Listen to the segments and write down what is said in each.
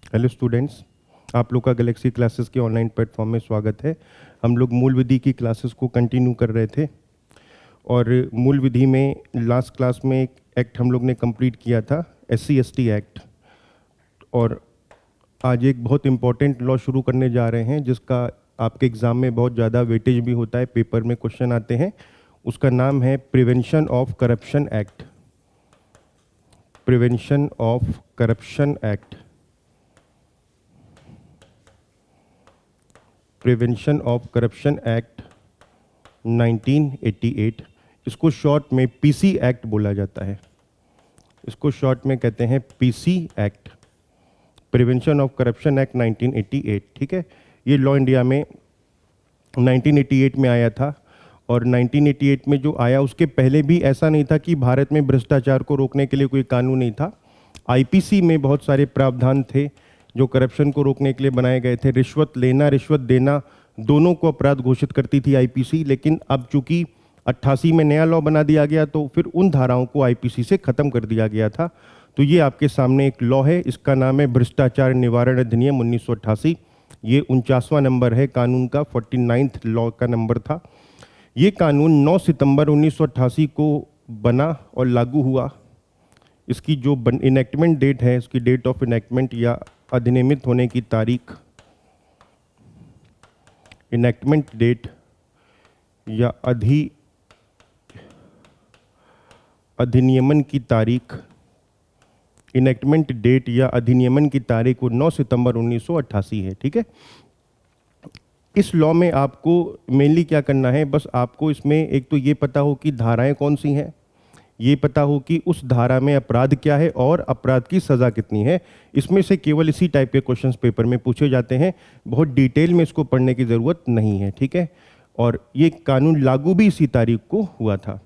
Hello students, आप लोग का गैलेक्सी क्लासेस के ऑनलाइन प्लेटफॉर्म में स्वागत है। हम लोग मूल विधि की क्लासेस को कंटिन्यू कर रहे थे और मूल विधि में लास्ट क्लास में एक एक्ट हम लोग ने कंप्लीट किया था, SC/ST एक्ट। और आज एक बहुत इम्पोर्टेंट लॉ शुरू करने जा रहे हैं जिसका आपके एग्ज़ाम में बहुत ज़्यादा वेटेज भी होता है, पेपर में क्वेश्चन आते हैं। उसका नाम है prevention of corruption act. Prevention of corruption act. Prevention of corruption act 1988, इसको शॉर्ट में PC एक्ट बोला जाता है। इसको शॉर्ट में कहते हैं PC act, prevention of corruption act 1988। ठीक है, ये लॉ इंडिया में 1988 में आया था। और 1988 में जो आया उसके पहले भी ऐसा नहीं था कि भारत में भ्रष्टाचार को रोकने के लिए कोई कानून नहीं था। IPC में बहुत सारे प्रावधान थे जो करप्शन को रोकने के लिए बनाए गए थे। रिश्वत लेना, रिश्वत देना, दोनों को अपराध घोषित करती थी IPC। लेकिन अब चूंकि 88 में नया लॉ बना दिया गया तो फिर उन धाराओं को IPC से ख़त्म कर दिया गया था। तो ये आपके सामने एक लॉ है, इसका नाम है भ्रष्टाचार निवारण अधिनियम 1988। ये 49वां नंबर है कानून का, 49th लॉ का नंबर था। ये कानून 9 सितंबर 1988 को बना और लागू हुआ। इसकी जो इनेक्टमेंट डेट है, इसकी डेट ऑफ इनेक्टमेंट या अधिनियमित होने की तारीख, इनेक्टमेंट डेट या अधिनियमन की तारीख, इनेक्टमेंट डेट या अधिनियमन की तारीख वो 9 सितंबर 1988 है। ठीक है, इस लॉ में आपको मेनली क्या करना है, बस आपको इसमें एक तो ये पता हो कि धाराएं कौन सी हैं, ये पता हो कि उस धारा में अपराध क्या है और अपराध की सज़ा कितनी है। इसमें से केवल इसी टाइप के क्वेश्चंस पेपर में पूछे जाते हैं, बहुत डिटेल में इसको पढ़ने की ज़रूरत नहीं है। ठीक है, और ये कानून लागू भी इसी तारीख को हुआ था।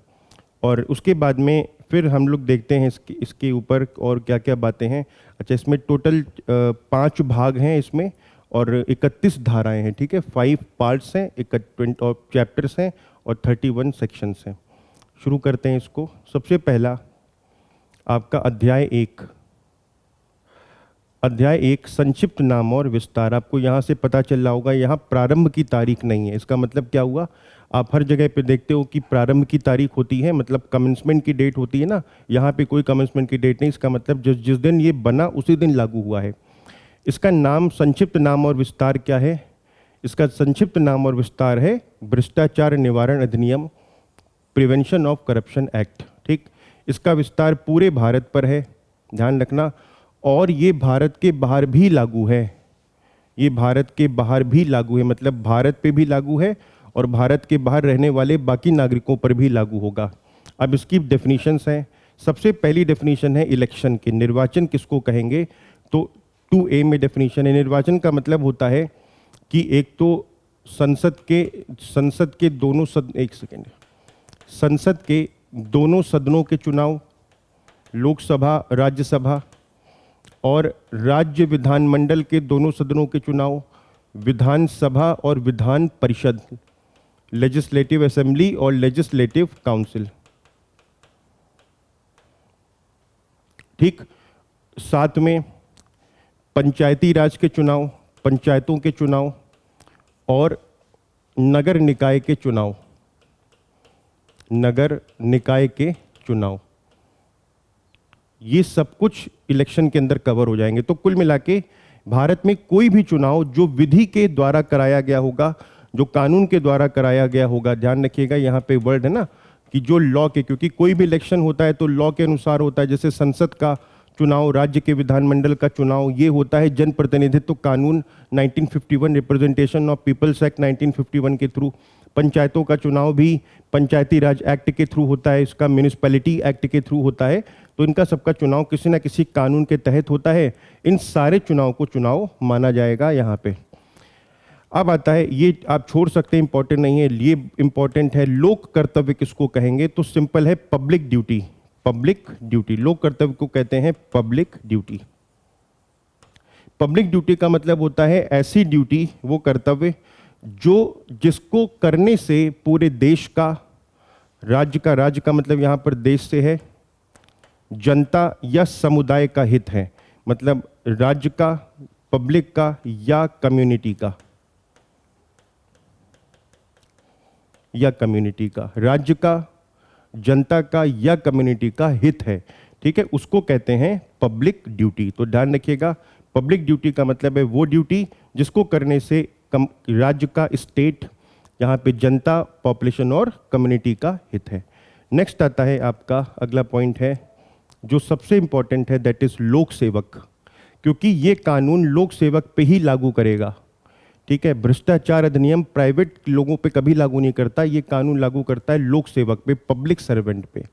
और उसके बाद में फिर हम लोग देखते हैं इसके ऊपर और क्या क्या बातें हैं। अच्छा, इसमें टोटल 5 भाग हैं इसमें और 31 धाराएँ हैं। ठीक है, 5 पार्ट्स हैं, 21 चैप्टर्स हैं और 31 सेक्शंस हैं। शुरू करते हैं इसको। सबसे पहला आपका अध्याय 1। अध्याय 1 संक्षिप्त नाम और विस्तार। आपको यहाँ से पता चल रहा होगा, यहाँ प्रारंभ की तारीख नहीं है। इसका मतलब क्या हुआ, आप हर जगह पे देखते हो कि प्रारंभ की तारीख होती है, मतलब कमेंसमेंट की डेट होती है ना। यहाँ पे कोई कमेंसमेंट की डेट नहीं। इसका मतलब जिस दिन ये बना उसी दिन लागू हुआ है। इसका नाम, संक्षिप्त नाम और विस्तार क्या है? इसका संक्षिप्त नाम और विस्तार है भ्रष्टाचार निवारण अधिनियम, प्रिवेंशन ऑफ करप्शन एक्ट। ठीक, इसका विस्तार पूरे भारत पर है, ध्यान रखना। और ये भारत के बाहर भी लागू है। ये भारत के बाहर भी लागू है, मतलब भारत पे भी लागू है और भारत के बाहर रहने वाले बाकी नागरिकों पर भी लागू होगा। अब इसकी डेफिनेशंस हैं। सबसे पहली डेफिनेशन है इलेक्शन की। निर्वाचन किसको कहेंगे? तो 2A में डेफिनेशन है। निर्वाचन का मतलब होता है कि एक तो संसद के दोनों संसद के दोनों सदनों के चुनाव, लोकसभा, राज्यसभा, और राज्य विधानमंडल के दोनों सदनों के चुनाव, विधानसभा और विधान परिषद, लेजिस्लेटिव असेंबली और लेजिस्लेटिव काउंसिल। ठीक, साथ में पंचायती राज के चुनाव, पंचायतों के चुनाव और नगर निकाय के चुनाव, नगर निकाय के चुनाव। ये सब कुछ इलेक्शन के अंदर कवर हो जाएंगे। तो कुल मिला के भारत में कोई भी चुनाव जो विधि के द्वारा कराया गया होगा, जो कानून के द्वारा कराया गया होगा, ध्यान रखिएगा यहाँ पे वर्ड है ना कि जो लॉ के, क्योंकि कोई भी इलेक्शन होता है तो लॉ के अनुसार होता है। जैसे संसद का चुनाव, राज्य के विधानमंडल का चुनाव, ये होता है जन प्रतिनिधित्व कानून 1951, रिप्रेजेंटेशन ऑफ पीपल्स एक्ट 1951 के थ्रू। पंचायतों का चुनाव भी पंचायती राज एक्ट के थ्रू होता है, इसका म्यूनिसिपैलिटी एक्ट के थ्रू होता है। तो इनका सबका चुनाव किसी ना किसी कानून के तहत होता है। इन सारे चुनाव को चुनाव माना जाएगा यहाँ पे। अब आता है, ये आप छोड़ सकते हैं, इंपॉर्टेंट नहीं है, ये इंपॉर्टेंट है, लोक कर्तव्य किसको कहेंगे? तो सिंपल है, पब्लिक ड्यूटी। पब्लिक ड्यूटी, लोक कर्तव्य को कहते हैं पब्लिक ड्यूटी। पब्लिक ड्यूटी का मतलब होता है ऐसी ड्यूटी, वो कर्तव्य जिसको करने से पूरे देश का, राज्य का मतलब यहां पर देश से है, जनता या समुदाय का हित है। मतलब राज्य का, पब्लिक का या कम्युनिटी का, या कम्युनिटी का, राज्य का, जनता का या कम्युनिटी का हित है, ठीक है, उसको कहते हैं पब्लिक ड्यूटी। तो ध्यान रखिएगा, पब्लिक ड्यूटी का मतलब है वो ड्यूटी जिसको करने से राज्य का, स्टेट, यहाँ पे जनता, पॉपुलेशन और कम्युनिटी का हित है। नेक्स्ट आता है आपका अगला पॉइंट है जो सबसे इंपॉर्टेंट है, दैट इज लोक सेवक, क्योंकि ये कानून लोक सेवक पे ही लागू करेगा, ठीक है। भ्रष्टाचार अधिनियम प्राइवेट लोगों पे कभी लागू नहीं करता, ये कानून लागू करता है लोक सेवक पे, पब्लिक सर्वेंट पे।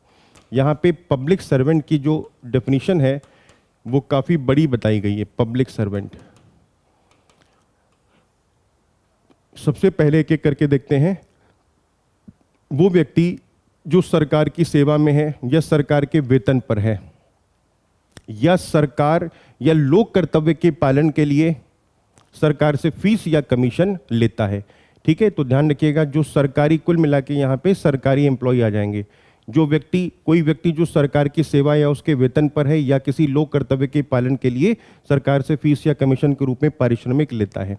यहाँ पे पब्लिक सर्वेंट की जो डेफिनेशन है वो काफ़ी बड़ी बताई गई है। पब्लिक सर्वेंट, सबसे पहले एक एक करके देखते हैं। वो व्यक्ति जो सरकार की सेवा में है या सरकार के वेतन पर है या सरकार या लोक कर्तव्य के पालन के लिए सरकार से फीस या कमीशन लेता है, ठीक है। तो ध्यान रखिएगा, जो सरकारी, कुल मिला के यहाँ पे सरकारी एम्प्लॉय आ जाएंगे। जो व्यक्ति, कोई व्यक्ति जो सरकार की सेवा या उसके वेतन पर है या किसी लोक कर्तव्य के पालन के लिए सरकार से फीस या कमीशन के रूप में पारिश्रमिक लेता है।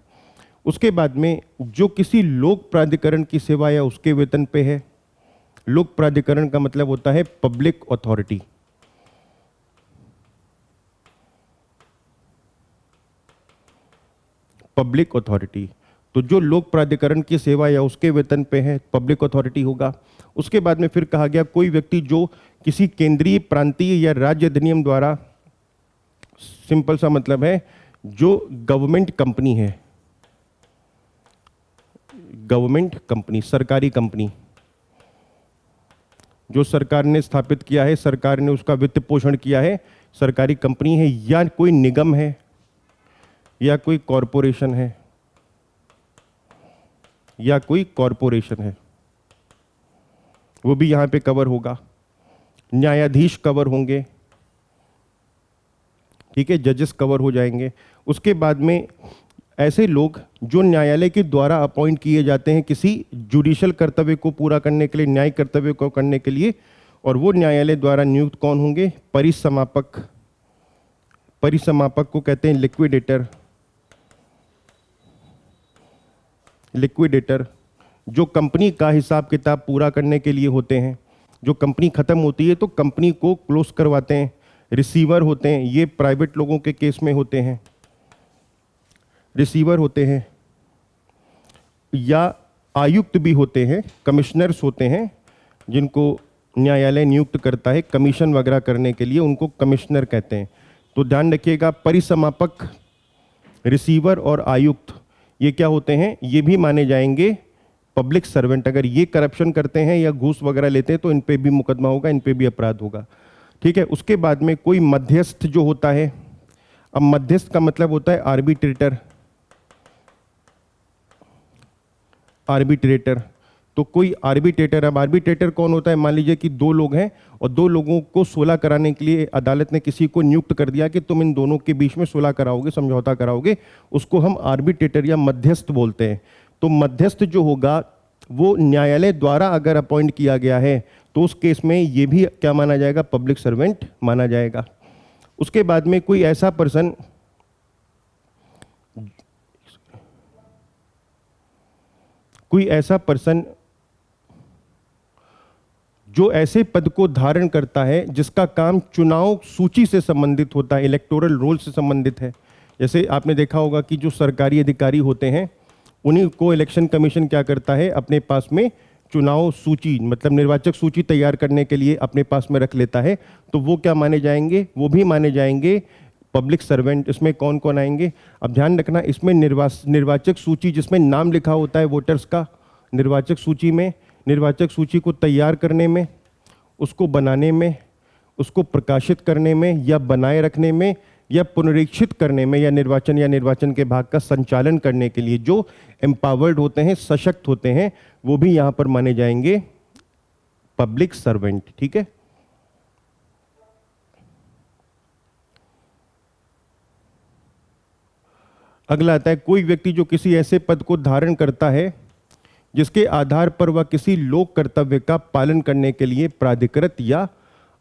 उसके बाद में जो किसी लोक प्राधिकरण की सेवा या उसके वेतन पे है, लोक प्राधिकरण का मतलब होता है पब्लिक अथॉरिटी, पब्लिक अथॉरिटी। तो जो लोक प्राधिकरण की सेवा या उसके वेतन पे है पब्लिक अथॉरिटी होगा। उसके बाद में फिर कहा गया कोई व्यक्ति जो किसी केंद्रीय, प्रांतीय या राज्य अधिनियम द्वारा, सिंपल सा मतलब है जो गवर्नमेंट कंपनी है, गवर्नमेंट कंपनी, सरकारी कंपनी, जो सरकार ने स्थापित किया है, सरकार ने उसका वित्त पोषण किया है, सरकारी कंपनी है, या कोई निगम है या कोई कॉरपोरेशन है, या कोई कॉरपोरेशन है, वो भी यहां पे कवर होगा। न्यायाधीश कवर होंगे, ठीक है, जजेस कवर हो जाएंगे। उसके बाद में ऐसे लोग जो न्यायालय के द्वारा अपॉइंट किए जाते हैं किसी जुडिशियल कर्तव्य को पूरा करने के लिए, न्यायिक कर्तव्य को करने के लिए, और वो न्यायालय द्वारा नियुक्त कौन होंगे? परिसमापक। परिसमापक को कहते हैं लिक्विडेटर। लिक्विडेटर जो कंपनी का हिसाब किताब पूरा करने के लिए होते हैं, जो कंपनी खत्म होती है तो कंपनी को क्लोज करवाते हैं। रिसीवर होते हैं, ये प्राइवेट लोगों के केस में होते हैं, रिसीवर होते हैं, या आयुक्त भी होते हैं, कमिश्नर्स होते हैं, जिनको न्यायालय नियुक्त करता है कमीशन वगैरह करने के लिए, उनको कमिश्नर कहते हैं। तो ध्यान रखिएगा, परिसमापक, रिसीवर और आयुक्त ये क्या होते हैं? ये भी माने जाएंगे पब्लिक सर्वेंट। अगर ये करप्शन करते हैं या घूस वगैरह लेते हैं तो इन पे भी मुकदमा होगा, इन पे भी अपराध होगा, ठीक है। उसके बाद में कोई मध्यस्थ जो होता है, अब मध्यस्थ का मतलब होता है आर्बिट्रेटर। आर्बिट्रेटर, तो कोई आर्बिट्रेटर, अब आर्बिट्रेटर कौन होता है? मान लीजिए कि दो लोग हैं और दो लोगों को सुलह कराने के लिए अदालत ने किसी को नियुक्त कर दिया कि तुम इन दोनों के बीच में सुलह कराओगे, समझौता कराओगे, उसको हम आर्बिट्रेटर या मध्यस्थ बोलते हैं। तो मध्यस्थ जो होगा वो न्यायालय द्वारा अगर अपॉइंट किया गया है तो उस केस में ये भी क्या माना जाएगा? पब्लिक सर्वेंट माना जाएगा। उसके बाद में कोई ऐसा पर्सन जो ऐसे पद को धारण करता है जिसका काम चुनाव सूची से संबंधित होता है, इलेक्टोरल रोल से संबंधित है। जैसे आपने देखा होगा कि जो सरकारी अधिकारी होते हैं उन्हीं को इलेक्शन कमीशन क्या करता है? अपने पास में चुनाव सूची, मतलब निर्वाचक सूची तैयार करने के लिए अपने पास में रख लेता है। तो वो क्या माने जाएंगे? वो भी माने जाएंगे पब्लिक सर्वेंट। इसमें कौन कौन आएंगे? अब ध्यान रखना, इसमें निर्वाचक सूची जिसमें नाम लिखा होता है वोटर्स का, निर्वाचक सूची में, निर्वाचक सूची को तैयार करने में, उसको बनाने में, उसको प्रकाशित करने में या बनाए रखने में या पुनरीक्षित करने में या निर्वाचन के भाग का संचालन करने के लिए जो एम्पावर्ड होते हैं, सशक्त होते हैं, वो भी यहां पर माने जाएंगे पब्लिक सर्वेंट, ठीक है। अगला आता है कोई व्यक्ति जो किसी ऐसे पद को धारण करता है जिसके आधार पर वह किसी लोक कर्तव्य का पालन करने के लिए प्राधिकृत या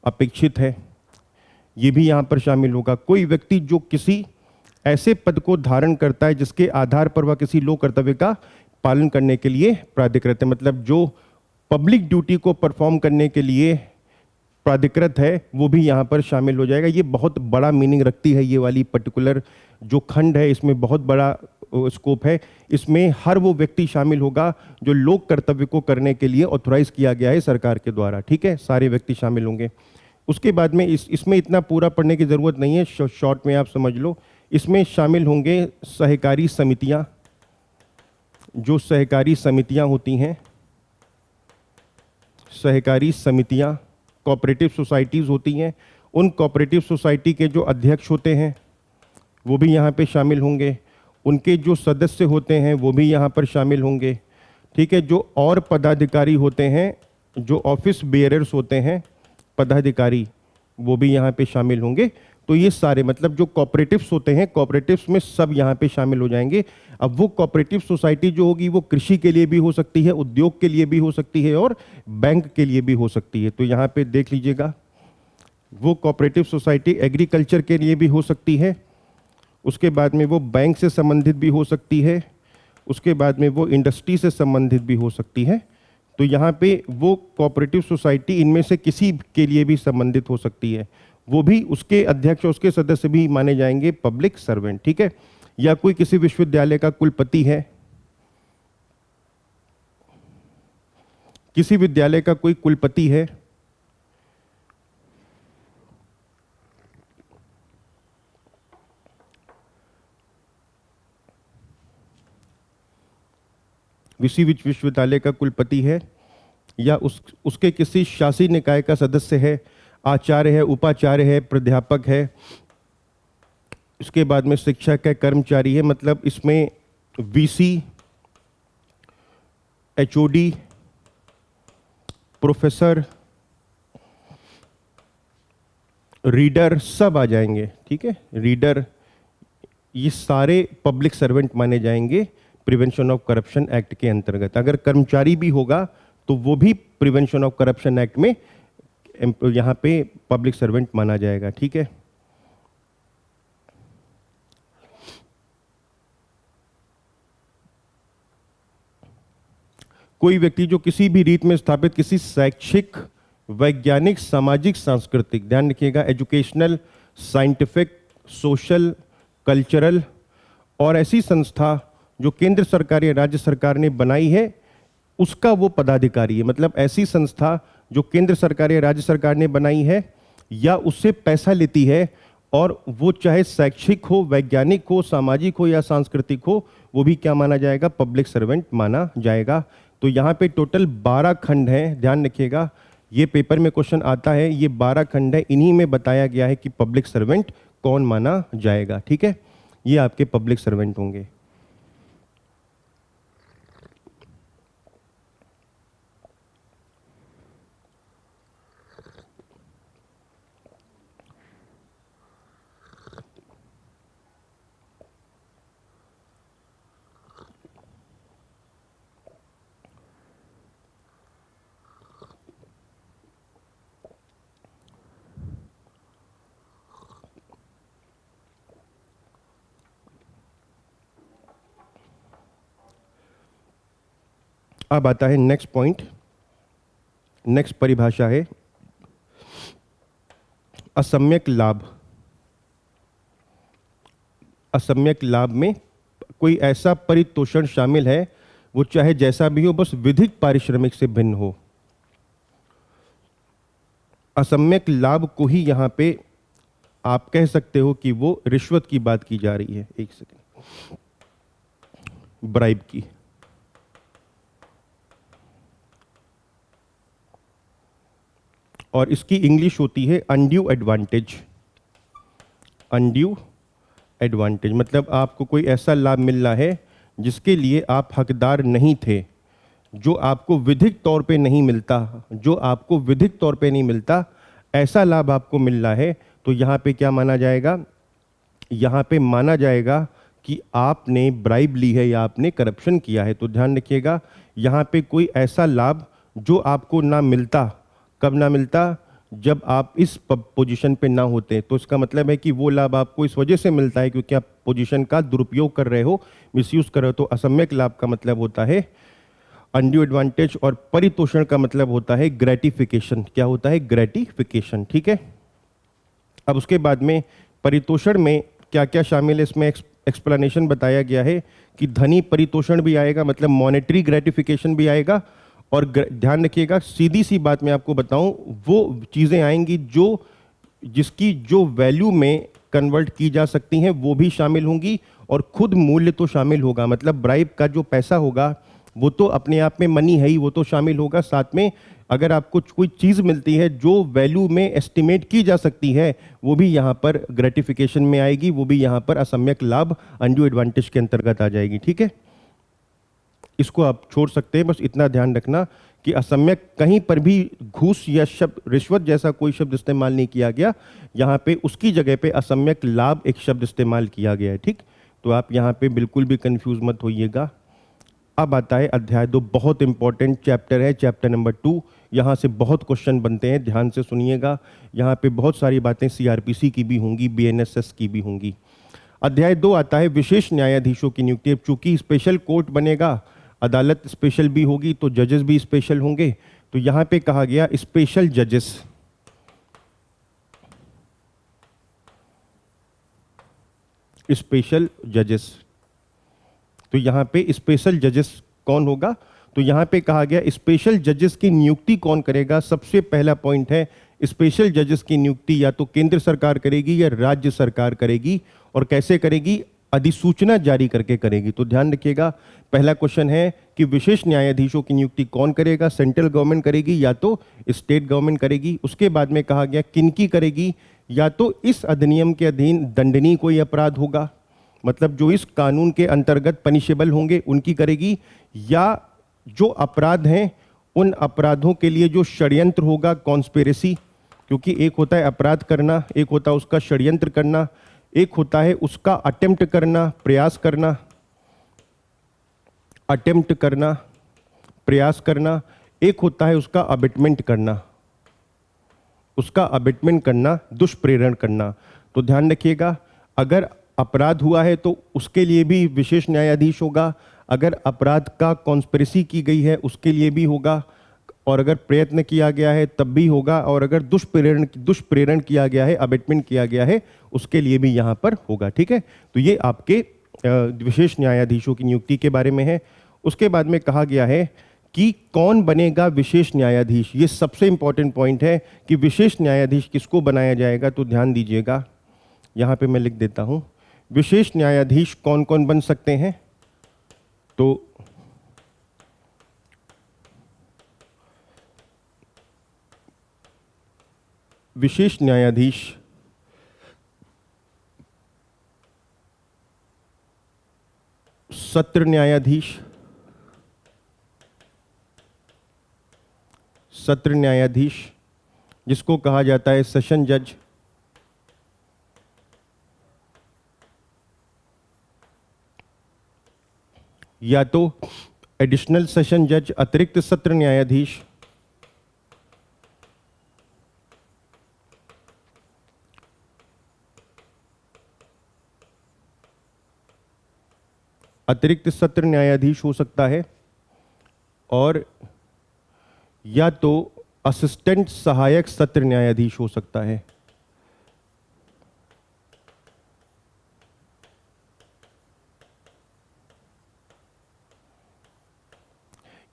अपेक्षित है। ये भी यहाँ पर शामिल होगा। कोई व्यक्ति जो किसी ऐसे पद को धारण करता है जिसके आधार पर वह किसी लोक कर्तव्य का पालन करने के लिए प्राधिकृत है, मतलब जो पब्लिक ड्यूटी को परफॉर्म करने के लिए प्राधिकृत है वो भी यहाँ पर शामिल हो जाएगा। ये बहुत बड़ा मीनिंग रखती है ये वाली पर्टिकुलर जो खंड है, इसमें बहुत बड़ा स्कोप है। इसमें हर वो व्यक्ति शामिल होगा जो लोक कर्तव्य को करने के लिए ऑथोराइज किया गया है सरकार के द्वारा, ठीक है, सारे व्यक्ति शामिल होंगे। उसके बाद में इसमें इतना पूरा पढ़ने की ज़रूरत नहीं है, शॉर्ट में आप समझ लो। इसमें शामिल होंगे सहकारी समितियां, जो सहकारी समितियां होती हैं, सहकारी समितियां कोऑपरेटिव सोसाइटीज़ होती हैं, उन कोऑपरेटिव सोसाइटी के जो अध्यक्ष होते हैं वो भी यहाँ पे शामिल होंगे, उनके जो सदस्य होते हैं वो भी यहाँ पर शामिल होंगे, ठीक है। जो और पदाधिकारी होते हैं, जो ऑफिस बेयरर्स होते हैं पदाधिकारी, वो भी यहाँ पे शामिल होंगे। तो ये सारे मतलब जो कोऑपरेटिव्स होते हैं, कोऑपरेटिव्स में सब यहाँ पे शामिल हो जाएंगे। अब वो कोऑपरेटिव सोसाइटी जो होगी वो कृषि के लिए भी हो सकती है, उद्योग के लिए भी हो सकती है और बैंक के लिए भी हो सकती है। तो यहाँ पे देख लीजिएगा, वो कोऑपरेटिव सोसाइटी एग्रीकल्चर के लिए भी हो सकती है, उसके बाद में वो बैंक से संबंधित भी हो सकती है, उसके बाद में वो इंडस्ट्री से संबंधित भी हो सकती है। तो यहाँ पे वो कोऑपरेटिव सोसाइटी इनमें से किसी के लिए भी संबंधित हो सकती है, वो भी उसके अध्यक्ष और उसके सदस्य भी माने जाएंगे पब्लिक सर्वेंट, ठीक है। या कोई किसी विश्वविद्यालय का कुलपति है, किसी विद्यालय का कोई कुलपति है, विश्वविद्यालय का कुलपति है, या उसके किसी शासी निकाय का सदस्य है, आचार्य है, उपाचार्य है, प्राध्यापक है, इसके बाद में शिक्षक है, कर्मचारी है। मतलब इसमें वीसी, एचओडी, प्रोफेसर, रीडर सब आ जाएंगे, ठीक है। रीडर, ये सारे पब्लिक सर्वेंट माने जाएंगे प्रिवेंशन ऑफ करप्शन एक्ट के अंतर्गत। अगर कर्मचारी भी होगा तो वो भी प्रिवेंशन ऑफ करप्शन एक्ट में यहाँ पे पब्लिक सर्वेंट माना जाएगा, ठीक है। कोई व्यक्ति जो किसी भी रीत में स्थापित किसी शैक्षिक, वैज्ञानिक, सामाजिक, सांस्कृतिक, ध्यान रखिएगा, एजुकेशनल, साइंटिफिक, सोशल, कल्चरल और ऐसी संस्था जो केंद्र सरकार या राज्य सरकार ने बनाई है, उसका वो पदाधिकारी है। मतलब ऐसी संस्था जो केंद्र सरकार या राज्य सरकार ने बनाई है या उससे पैसा लेती है, और वो चाहे शैक्षिक हो, वैज्ञानिक हो, सामाजिक हो या सांस्कृतिक हो, वो भी क्या माना जाएगा, पब्लिक सर्वेंट माना जाएगा। तो यहाँ पे टोटल 12 खंड हैं, ध्यान रखिएगा, ये पेपर में क्वेश्चन आता है, ये 12 खंड है, इन्हीं में बताया गया है कि पब्लिक सर्वेंट कौन माना जाएगा, ठीक है। ये आपके पब्लिक सर्वेंट होंगे। अब आता है नेक्स्ट पॉइंट, नेक्स्ट परिभाषा है असम्यक लाभ। असम्यक लाभ में कोई ऐसा परितोषण शामिल है, वो चाहे जैसा भी हो, बस विधिक पारिश्रमिक से भिन्न हो। असम्यक लाभ को ही यहां पे आप कह सकते हो कि वो रिश्वत की बात की जा रही है। एक सेकंड, ब्राइब की। और इसकी इंग्लिश होती है अनड्यू एडवांटेज। अनड्यू एडवांटेज मतलब आपको कोई ऐसा लाभ मिल रहा है जिसके लिए आप हकदार नहीं थे, जो आपको विधिक तौर पे नहीं मिलता, जो आपको विधिक तौर पे नहीं मिलता, ऐसा लाभ आपको मिल रहा है। तो यहाँ पे क्या माना जाएगा, यहाँ पे माना जाएगा कि आपने ब्राइब ली है या आपने करप्शन किया है। तो ध्यान रखिएगा, यहाँ पे कोई ऐसा लाभ जो आपको ना मिलता, कब ना मिलता, जब आप इस पोजीशन पे ना होते, तो इसका मतलब है कि वो लाभ आपको इस वजह से मिलता है क्योंकि आप पोजीशन का दुरुपयोग कर रहे हो, मिसयूज कर रहे हो। तो असम्यक लाभ का मतलब होता है अनड्यू एडवांटेज, और परितोषण का मतलब होता है ग्रेटिफिकेशन। क्या होता है? ग्रेटिफिकेशन। ठीक है, अब उसके बाद में परितोषण में क्या क्या शामिल है, इसमें एक्सप्लेनेशन बताया गया है कि धनी परितोषण भी आएगा, मतलब मॉनेटरी ग्रेटिफिकेशन भी आएगा, और ध्यान रखिएगा, सीधी सी बात मैं आपको बताऊं, वो चीज़ें आएंगी जो जिसकी जो वैल्यू में कन्वर्ट की जा सकती हैं वो भी शामिल होंगी, और खुद मूल्य तो शामिल होगा। मतलब ब्राइब का जो पैसा होगा वो तो अपने आप में मनी है ही, वो तो शामिल होगा। साथ में अगर आपको कोई चीज़ मिलती है जो वैल्यू में एस्टिमेट की जा सकती है, वो भी यहाँ पर ग्रेटिफिकेशन में आएगी, वो भी यहाँ पर असम्यक लाभ अनड्यू एडवांटेज के अंतर्गत आ जाएगी। ठीक है, इसको आप छोड़ सकते हैं, बस इतना ध्यान रखना कि असम्यक कहीं पर भी घूस या शब्द रिश्वत जैसा कोई शब्द इस्तेमाल नहीं किया गया, यहाँ पे उसकी जगह पे असम्यक लाभ एक शब्द इस्तेमाल किया गया है। ठीक, तो आप यहाँ पे बिल्कुल भी कंफ्यूज मत होइएगा। अब आता है अध्याय 2, बहुत इंपॉर्टेंट चैप्टर है, चैप्टर नंबर 2। यहाँ से बहुत क्वेश्चन बनते हैं, ध्यान से सुनिएगा। यहाँ पे बहुत सारी बातें सीआरपीसी की भी होंगी, बीएनएसएस की भी होंगी। अध्याय 2 आता है विशेष न्यायाधीशों की नियुक्ति। अब चूंकि स्पेशल कोर्ट बनेगा, अदालत स्पेशल भी होगी, तो जजेस भी स्पेशल होंगे। तो यहाँ पे कहा गया स्पेशल जजेस। स्पेशल जजेस, तो यहाँ पे स्पेशल जजेस कौन होगा? तो यहाँ पे कहा गया स्पेशल जजेस की नियुक्ति कौन करेगा। सबसे पहला पॉइंट है, स्पेशल जजेस की नियुक्ति या तो केंद्र सरकार करेगी या राज्य सरकार करेगी, और कैसे करेगी? अधिसूचना जारी करके करेगी। तो ध्यान रखिएगा, पहला क्वेश्चन है कि विशेष न्यायाधीशों की नियुक्ति कौन करेगा? सेंट्रल गवर्नमेंट करेगी या तो स्टेट गवर्नमेंट करेगी। उसके बाद में कहा गया किनकी करेगी, या तो इस अधिनियम के अधीन दंडनीय कोई अपराध होगा, मतलब जो इस कानून के अंतर्गत पनिशेबल होंगे उनकी करेगी, या जो अपराध हैं उन अपराधों के लिए जो षड्यंत्र होगा, कॉन्स्पिरेसी, क्योंकि एक होता है अपराध करना, एक होता है उसका षड्यंत्र करना, एक होता है उसका अटेम्प्ट करना, प्रयास करना, अटेम्प्ट करना, प्रयास करना, एक होता है उसका अबेटमेंट करना, उसका अबेटमेंट करना, दुष्प्रेरण करना। तो ध्यान रखिएगा, अगर अपराध हुआ है तो उसके लिए भी विशेष न्यायाधीश होगा, अगर अपराध का कॉन्स्पिरेसी की गई है उसके लिए भी होगा, और अगर प्रयत्न किया गया है तब भी होगा, और अगर दुष्प्रेरण किया गया है, अबेटमेंट किया गया है, उसके लिए भी यहाँ पर होगा। ठीक है, तो ये आपके विशेष न्यायाधीशों की नियुक्ति के बारे में है। उसके बाद में कहा गया है कि कौन बनेगा विशेष न्यायाधीश। ये सबसे इंपॉर्टेंट पॉइंट है कि विशेष न्यायाधीश किसको बनाया जाएगा। तो ध्यान दीजिएगा, यहाँ पे मैं लिख देता हूँ, विशेष न्यायाधीश कौन कौन बन सकते हैं। तो विशेष न्यायाधीश सत्र न्यायाधीश, सत्र न्यायाधीश जिसको कहा जाता है सेशन जज, या तो एडिशनल सेशन जज, अतिरिक्त सत्र न्यायाधीश, अतिरिक्त सत्र न्यायाधीश हो सकता है, और या तो असिस्टेंट सहायक सत्र न्यायाधीश हो सकता है।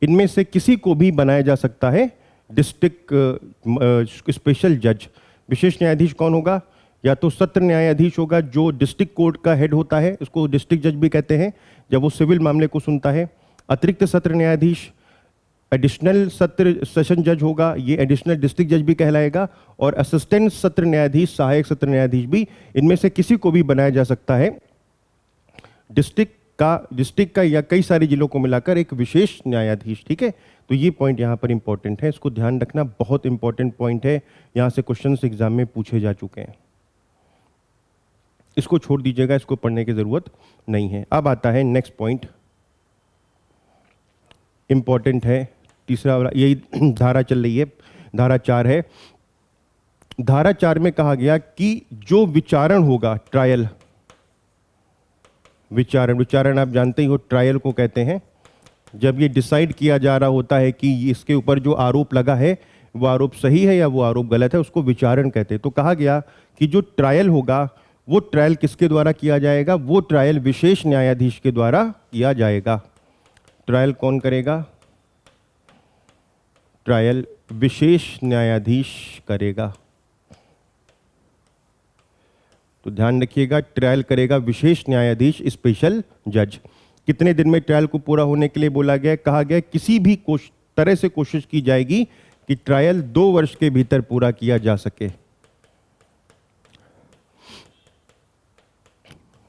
इनमें से किसी को भी बनाया जा सकता है डिस्ट्रिक्ट स्पेशल जज। विशेष न्यायाधीश कौन होगा? या तो सत्र न्यायाधीश होगा जो डिस्ट्रिक्ट कोर्ट का हेड होता है, उसको डिस्ट्रिक्ट जज भी कहते हैं जब वो सिविल मामले को सुनता है। अतिरिक्त सत्र न्यायाधीश एडिशनल सत्र सेशन जज होगा, ये एडिशनल डिस्ट्रिक्ट जज भी कहलाएगा, और असिस्टेंट सत्र न्यायाधीश, सहायक सत्र न्यायाधीश भी, इनमें से किसी को भी बनाया जा सकता है डिस्ट्रिक्ट का या कई सारे जिलों को मिलाकर एक विशेष न्यायाधीश। ठीक है, तो ये पॉइंट यहाँ पर इंपॉर्टेंट है, इसको ध्यान रखना, बहुत इंपॉर्टेंट पॉइंट है, यहाँ से क्वेश्चंस एग्जाम में पूछे जा चुके हैं। इसको छोड़ दीजिएगा, इसको पढ़ने की जरूरत नहीं है। अब आता है नेक्स्ट पॉइंट, इंपॉर्टेंट है, तीसरा वाला, यही धारा चल रही है, धारा 4 है धारा 4 में कहा गया कि जो विचारण होगा, ट्रायल, विचारण आप जानते ही हो, ट्रायल को कहते हैं जब ये डिसाइड किया जा रहा होता है कि इसके ऊपर जो आरोप लगा है वो आरोप सही है या वो आरोप गलत है, उसको विचारण कहते हैं। तो कहा गया कि जो ट्रायल होगा वो ट्रायल किसके द्वारा किया जाएगा? वो ट्रायल विशेष न्यायाधीश के द्वारा किया जाएगा। ट्रायल कौन करेगा? ट्रायल विशेष न्यायाधीश करेगा। तो ध्यान रखिएगा, ट्रायल करेगा विशेष न्यायाधीश, स्पेशल जज। कितने दिन में ट्रायल को पूरा होने के लिए बोला गया? कहा गया किसी भी तरह से कोशिश की जाएगी कि ट्रायल 2 वर्ष के भीतर पूरा किया जा सके।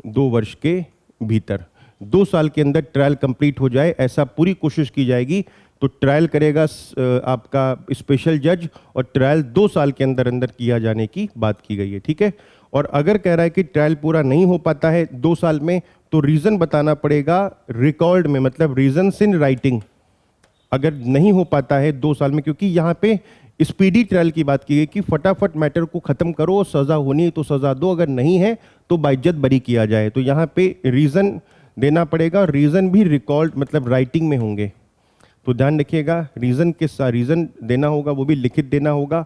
2 वर्ष के भीतर, 2 साल के अंदर ट्रायल कंप्लीट हो जाए, ऐसा पूरी कोशिश की जाएगी। तो ट्रायल करेगा आपका स्पेशल जज, और ट्रायल 2 साल के अंदर अंदर किया जाने की बात की गई है, ठीक है। और अगर कह रहा है कि ट्रायल पूरा नहीं हो पाता है 2 साल में, तो रीजन बताना पड़ेगा रिकॉर्ड में, मतलब रीजंस इन राइटिंग। अगर नहीं हो पाता है 2 साल में, क्योंकि यहाँ पे स्पीडी ट्रायल की बात की गई कि फटाफट मैटर को खत्म करो, सजा होनी है तो सजा दो, अगर नहीं है तो बाइज्जत बरी किया जाए। तो यहाँ पे रीजन देना पड़ेगा, और रीजन भी रिकॉर्ड मतलब राइटिंग में होंगे। तो ध्यान रखिएगा, रीजन के साथ रीजन देना होगा, वो भी लिखित देना होगा।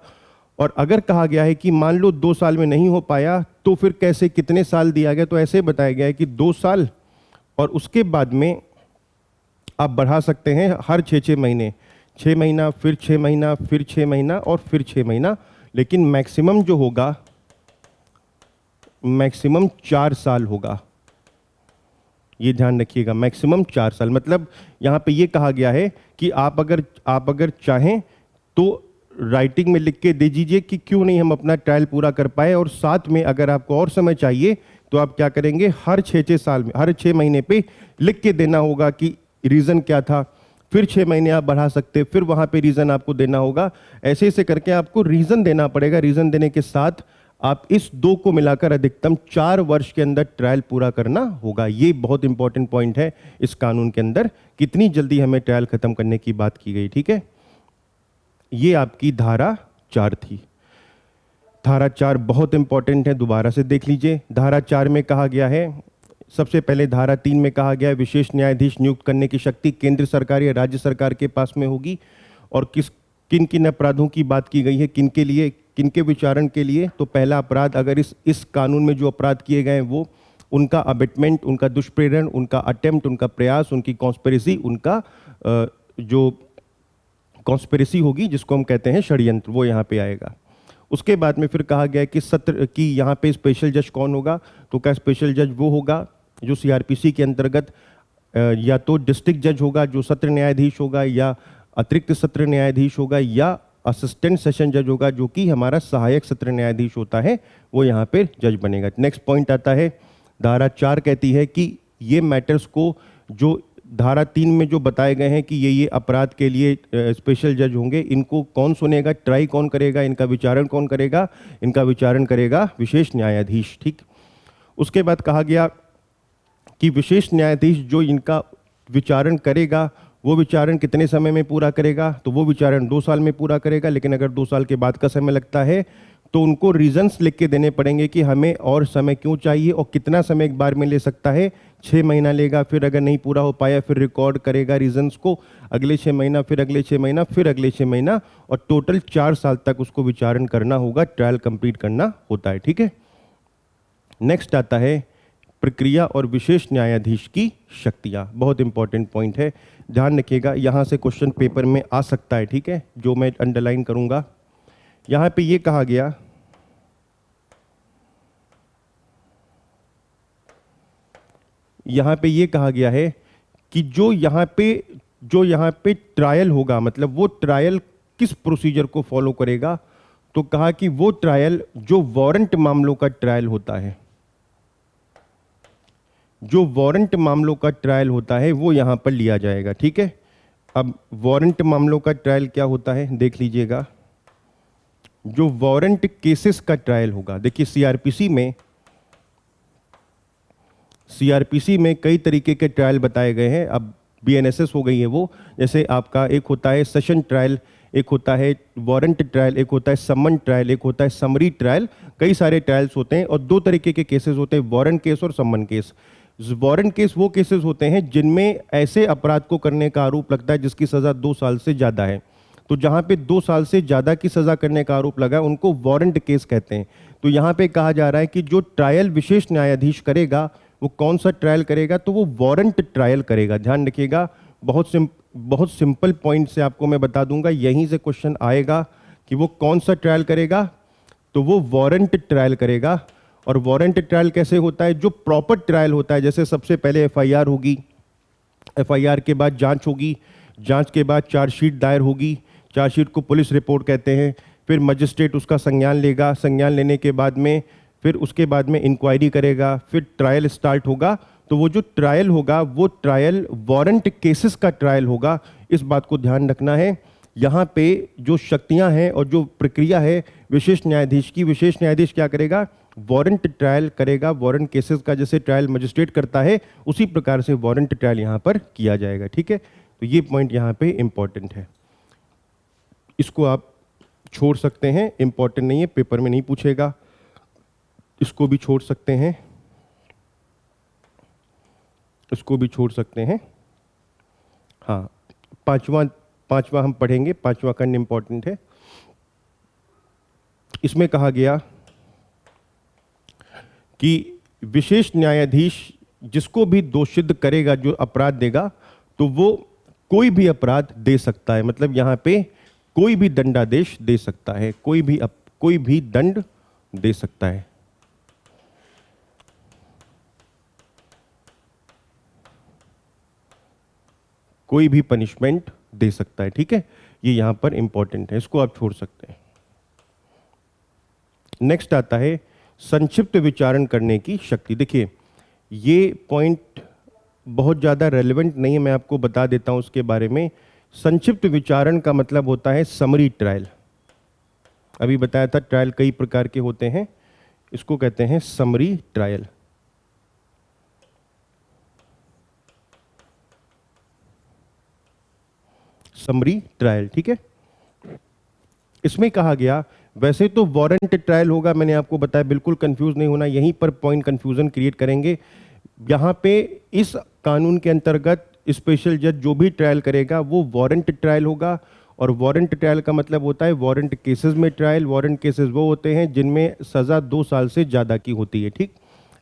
और अगर कहा गया है कि मान लो 2 साल में नहीं हो पाया, तो फिर कैसे, कितने साल दिया गया? तो ऐसे बताया गया है कि 2 साल, और उसके बाद में आप बढ़ा सकते हैं हर 6 महीने, 6 महीना, फिर 6 महीना, फिर 6 महीना, और फिर 6 महीना। लेकिन मैक्सिमम जो होगा, मैक्सिमम 4 साल होगा। ये ध्यान रखिएगा, मैक्सिमम 4 साल। मतलब यहाँ पे ये कहा गया है कि आप अगर चाहें तो राइटिंग में लिख के दे दीजिए कि क्यों नहीं हम अपना ट्रायल पूरा कर पाए, और साथ में अगर आपको और समय चाहिए तो आप क्या करेंगे, हर 6 साल में, हर 6 महीने पे लिख के देना होगा कि रीज़न क्या था। फिर 6 महीने आप बढ़ा सकते, फिर वहाँ पे रीज़न आपको देना होगा। ऐसे ऐसे करके आपको रीज़न देना पड़ेगा। रीज़न देने के साथ आप इस 2 को मिलाकर अधिकतम 4 वर्ष के अंदर ट्रायल पूरा करना होगा। ये बहुत इंपॉर्टेंट पॉइंट है इस कानून के अंदर, कितनी जल्दी हमें ट्रायल खत्म करने की बात की गई, ठीक है। ये आपकी धारा 4 थी। धारा 4 बहुत इंपॉर्टेंट है, दोबारा से देख लीजिए। धारा 4 में कहा गया है, सबसे पहले धारा 3 में कहा गया है विशेष न्यायाधीश नियुक्त करने की शक्ति केंद्र सरकार या राज्य सरकार के पास में होगी। और किन किन अपराधों की बात की गई है, किनके लिए, किनके विचारण के लिए? तो पहला अपराध, अगर इस कानून में जो अपराध किए गए हैं वो, उनका अबेटमेंट, उनका दुष्प्रेरण, उनका अटेम्प्ट, उनका प्रयास, उनकी कॉन्स्पिरेसी, उनका जो कॉन्स्पिरेसी होगी जिसको हम कहते हैं षड्यंत्र, वो यहाँ पे आएगा। उसके बाद में फिर कहा गया है कि सत्र की यहाँ पे स्पेशल जज कौन होगा? तो क्या स्पेशल जज वो होगा जो सीआरपीसी के अंतर्गत या तो डिस्ट्रिक्ट जज होगा जो सत्र न्यायाधीश होगा, या अतिरिक्त सत्र न्यायाधीश होगा, या असिस्टेंट सेशन जज होगा जो कि हमारा सहायक सत्र न्यायाधीश होता है, वो यहाँ पे जज बनेगा। नेक्स्ट पॉइंट आता है, धारा 4 कहती है कि ये मैटर्स को, जो धारा 3 में जो बताए गए हैं कि ये अपराध के लिए स्पेशल जज होंगे, इनको कौन सुनेगा, ट्राई कौन करेगा, इनका विचारण कौन करेगा? इनका विचारण करेगा विशेष न्यायाधीश, ठीक। उसके बाद कहा गया कि विशेष न्यायाधीश जो इनका विचारण करेगा, वो विचारण कितने समय में पूरा करेगा? तो वो विचारण 2 साल में पूरा करेगा। लेकिन अगर 2 साल के बाद का समय लगता है तो उनको रीजंस लिख के देने पड़ेंगे कि हमें और समय क्यों चाहिए, और कितना समय एक बार में ले सकता है। 6 महीना लेगा, फिर अगर नहीं पूरा हो पाया फिर रिकॉर्ड करेगा रीजंस को, अगले 6 महीना, फिर अगले 6 महीना, फिर अगले 6 महीना, और टोटल 4 साल तक उसको विचारण करना होगा, ट्रायल कंप्लीट करना होता है, ठीक है। नेक्स्ट आता है प्रक्रिया और विशेष न्यायाधीश की शक्तियां। बहुत इंपॉर्टेंट पॉइंट है, ध्यान रखिएगा, यहाँ से क्वेश्चन पेपर में आ सकता है, ठीक है, जो मैं अंडरलाइन करूंगा। यहाँ पे ये कहा गया, यहाँ पे ये कहा गया है कि जो यहाँ पे ट्रायल होगा, मतलब वो ट्रायल किस प्रोसीजर को फॉलो करेगा? तो कहा कि वो ट्रायल जो वारंट मामलों का ट्रायल होता है, जो वारंट मामलों का ट्रायल होता है वो यहां पर लिया जाएगा, ठीक है। अब वारंट मामलों का ट्रायल क्या होता है देख लीजिएगा। जो वारंट केसेस का ट्रायल होगा, देखिए सीआरपीसी में कई तरीके के ट्रायल बताए गए हैं। अब बीएनएसएस हो गई है वो, जैसे आपका एक होता है सेशन ट्रायल, एक होता है वारंट ट्रायल, एक होता है समन ट्रायल, एक होता है समरी ट्रायल। कई सारे ट्रायल्स होते हैं और दो तरीके के केसेस होते हैं, वारंट केस और समन केस। वारंट केस वो केसेस होते हैं जिनमें ऐसे अपराध को करने का आरोप लगता है जिसकी सज़ा 2 साल से ज़्यादा है। तो जहाँ पे 2 साल से ज़्यादा की सज़ा करने का आरोप लगा है उनको वारंट केस कहते हैं। तो यहाँ पे कहा जा रहा है कि जो ट्रायल विशेष न्यायाधीश करेगा वो कौन सा ट्रायल करेगा, तो वो वारंट ट्रायल करेगा। ध्यान रखिएगा, बहुत सिंपल पॉइंट से आपको मैं बता दूंगा, यहीं से क्वेश्चन आएगा कि वो कौन सा ट्रायल करेगा, तो वो वारंट ट्रायल करेगा। और वारंट ट्रायल कैसे होता है, जो प्रॉपर ट्रायल होता है, जैसे सबसे पहले एफआईआर होगी, एफआईआर के बाद जांच होगी, जांच के बाद चार्जशीट दायर होगी, चार्जशीट को पुलिस रिपोर्ट कहते हैं, फिर मजिस्ट्रेट उसका संज्ञान लेगा, संज्ञान लेने के बाद में फिर उसके बाद में इंक्वायरी करेगा, फिर ट्रायल स्टार्ट होगा। तो वो जो ट्रायल होगा वो ट्रायल वारंट केसेस का ट्रायल होगा। इस बात को ध्यान रखना है। यहाँ पे जो शक्तियाँ हैं और जो प्रक्रिया है विशेष न्यायाधीश की, विशेष न्यायाधीश क्या करेगा, वारंट ट्रायल करेगा। वारंट केसेस का जैसे ट्रायल मजिस्ट्रेट करता है उसी प्रकार से वारंट ट्रायल यहाँ पर किया जाएगा। ठीक है, तो ये पॉइंट यहाँ पे इंपॉर्टेंट है, इसको आप छोड़ सकते हैं, इंपॉर्टेंट नहीं है, पेपर में नहीं पूछेगा, इसको भी छोड़ सकते हैं, इसको भी छोड़ सकते हैं। हाँ, पांचवा हम पढ़ेंगे, पांचवा खंड इंपॉर्टेंट है। इसमें कहा गया कि विशेष न्यायाधीश जिसको भी दोषित करेगा, जो अपराध देगा, तो वो कोई भी अपराध दे सकता है। मतलब यहाँ पे कोई भी दंडादेश दे सकता है, कोई भी दंड दे सकता है। कोई भी पनिशमेंट दे सकता है। ठीक है, ये यहां पर इंपॉर्टेंट है, इसको आप छोड़ सकते हैं। नेक्स्ट आता है संक्षिप्त विचारण करने की शक्ति। देखिए, ये पॉइंट बहुत ज़्यादा रेलेवेंट नहीं है, मैं आपको बता देता हूं उसके बारे में। संक्षिप्त विचारण का मतलब होता है समरी ट्रायल। अभी बताया था ट्रायल कई प्रकार के होते हैं, इसको कहते हैं समरी ट्रायल। समरी ट्रायल, ठीक है। इसमें कहा गया, वैसे तो वारंट ट्रायल होगा, मैंने आपको बताया, बिल्कुल कंफ्यूज नहीं होना, यहीं पर पॉइंट कंफ्यूजन क्रिएट करेंगे। यहाँ पे इस कानून के अंतर्गत स्पेशल जज जो भी ट्रायल करेगा वो वारंट ट्रायल होगा। और वारंट ट्रायल का मतलब होता है वारंट केसेस में ट्रायल। वारंट केसेस वो होते हैं जिनमें सज़ा 2 साल से ज़्यादा की होती है, ठीक।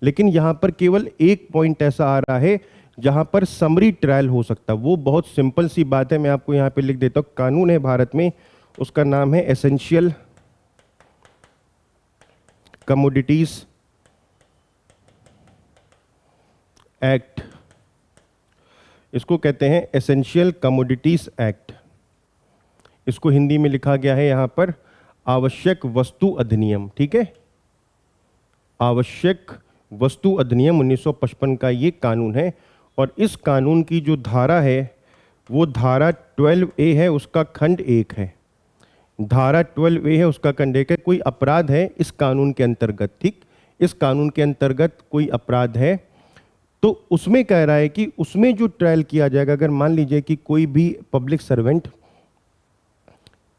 लेकिन यहाँ पर केवल एक पॉइंट ऐसा आ रहा है जहाँ पर समरी ट्रायल हो सकता है। वो बहुत सिंपल सी बात है, मैं आपको यहाँ पे लिख देता हूँ। कानून है भारत में, उसका नाम है एसेंशियल कमोडिटीज एक्ट। इसको कहते हैं एसेंशियल कमोडिटीज एक्ट। इसको हिंदी में लिखा गया है यहाँ पर आवश्यक वस्तु अधिनियम, ठीक है। आवश्यक वस्तु अधिनियम 1955 का ये कानून है। और इस कानून की जो धारा है वो धारा 12A है, उसका खंड 1 है। धारा 12A है, उसका खंड 1 है। कोई अपराध है इस कानून के अंतर्गत, ठीक, इस कानून के अंतर्गत कोई अपराध है तो उसमें कह रहा है कि उसमें जो ट्रायल किया जाएगा, अगर मान लीजिए कि कोई भी पब्लिक सर्वेंट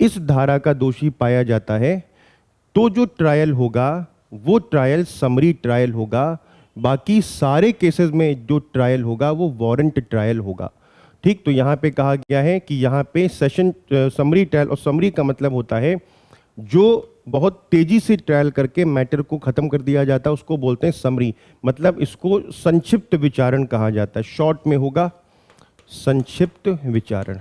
इस धारा का दोषी पाया जाता है तो जो ट्रायल होगा वो ट्रायल समरी ट्रायल होगा। बाकी सारे केसेस में जो ट्रायल होगा वो वारंट ट्रायल होगा, ठीक। तो यहाँ पे कहा गया है कि यहाँ पे सेशन समरी ट्रायल, और समरी का मतलब होता है जो बहुत तेजी से ट्रायल करके मैटर को खत्म कर दिया जाता है, उसको बोलते हैं समरी। मतलब इसको संक्षिप्त विचारण कहा जाता है, शॉर्ट में होगा संक्षिप्त विचारण।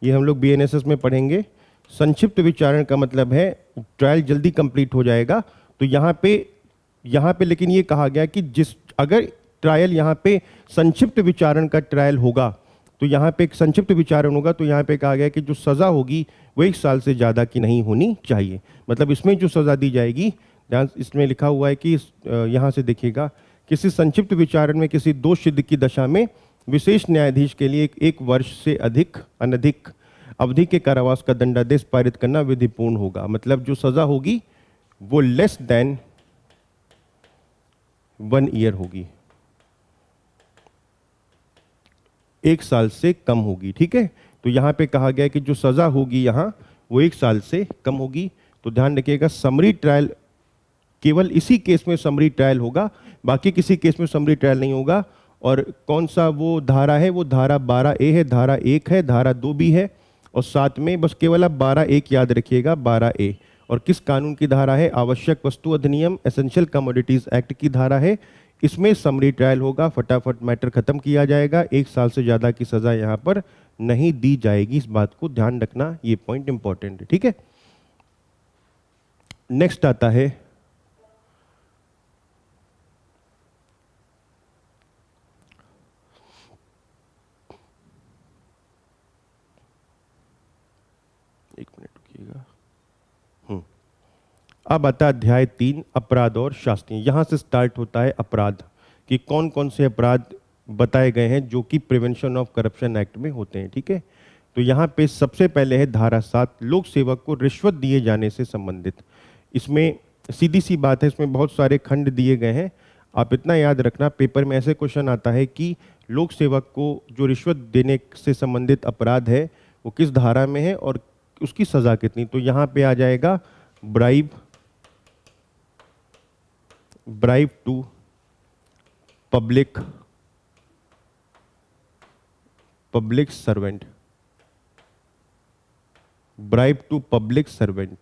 ये हम लोग बीएनएसएस में पढ़ेंगे। संक्षिप्त विचारण का मतलब है ट्रायल जल्दी कंप्लीट हो जाएगा। तो यहाँ पे लेकिन ये कहा गया कि अगर ट्रायल यहाँ पे संक्षिप्त विचारण का ट्रायल होगा तो यहाँ पे एक संक्षिप्त विचारण होगा, तो यहाँ पे कहा गया कि जो सज़ा होगी वो 1 साल से ज़्यादा की नहीं होनी चाहिए। मतलब इसमें जो सज़ा दी जाएगी, इसमें लिखा हुआ है कि यहाँ से देखिएगा, किसी संक्षिप्त विचारण में किसी दोष सिद्ध की दशा में विशेष न्यायाधीश के लिए 1 वर्ष से अनधिक अवधि के कारावास का दंडादेश पारित करना विधिपूर्ण होगा। मतलब जो सज़ा होगी वो लेस देन 1 ईयर होगी। 1 साल से कम होगी। ठीक है, तो यहाँ पे कहा गया है कि जो सज़ा होगी यहाँ वो 1 साल से कम होगी। तो ध्यान रखिएगा, समरी ट्रायल केवल इसी केस में समरी ट्रायल होगा, बाकी किसी केस में समरी ट्रायल नहीं होगा। और कौन सा वो धारा है, वो धारा 12A है, धारा 1 है, धारा 2 भी है, और साथ में बस केवल आप 12A याद रखिएगा, 12A। और किस कानून की धारा है, आवश्यक वस्तु अधिनियम, एसेंशियल कमोडिटीज एक्ट की धारा है। इसमें समरी ट्रायल होगा, फटाफट मैटर खत्म किया जाएगा, 1 साल से ज़्यादा की सज़ा यहाँ पर नहीं दी जाएगी। इस बात को ध्यान रखना, ये पॉइंट इंपॉर्टेंट है। ठीक है, नेक्स्ट आता है एक मिनट रुकिएगा। अब आता है अध्याय 3, अपराध और शास्ति। यहां से स्टार्ट होता है अपराध, कि कौन कौन से अपराध बताए गए हैं जो कि प्रिवेंशन ऑफ करप्शन एक्ट में होते हैं। ठीक है, तो यहाँ पे सबसे पहले है धारा 7, लोक सेवक को रिश्वत दिए जाने से संबंधित। इसमें सीधी सी बात है, इसमें बहुत सारे खंड दिए गए हैं। आप इतना याद रखना, पेपर में ऐसे क्वेश्चन आता है कि लोक सेवक को जो रिश्वत देने से संबंधित अपराध है वो किस धारा में है और उसकी सज़ा कितनी। तो यहाँ पे आ जाएगा bribe to public servant, bribe to public servant.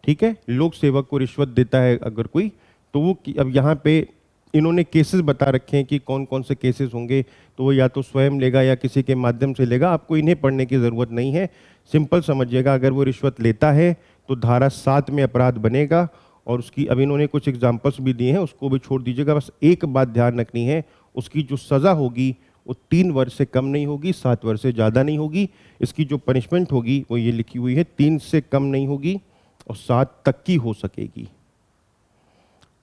ठीक है, लोक सेवक को रिश्वत देता है अगर कोई, तो वो अब यहाँ पे इन्होंने केसेस बता रखे हैं कि कौन कौन से केसेस होंगे। तो वो या तो स्वयं लेगा या किसी के माध्यम से लेगा, आपको इन्हें पढ़ने की ज़रूरत नहीं है। सिंपल समझिएगा, अगर वो रिश्वत लेता है तो धारा 7 में अपराध बनेगा। और उसकी अब इन्होंने कुछ एग्जाम्पल्स भी दिए हैं, उसको भी छोड़ दीजिएगा। बस एक बात ध्यान रखनी है, उसकी जो सज़ा होगी वो 3 वर्ष से कम नहीं होगी, 7 वर्ष से ज़्यादा नहीं होगी। इसकी जो पनिशमेंट होगी वो ये लिखी हुई है, 3 से कम नहीं होगी और 7 तक की हो सकेगी।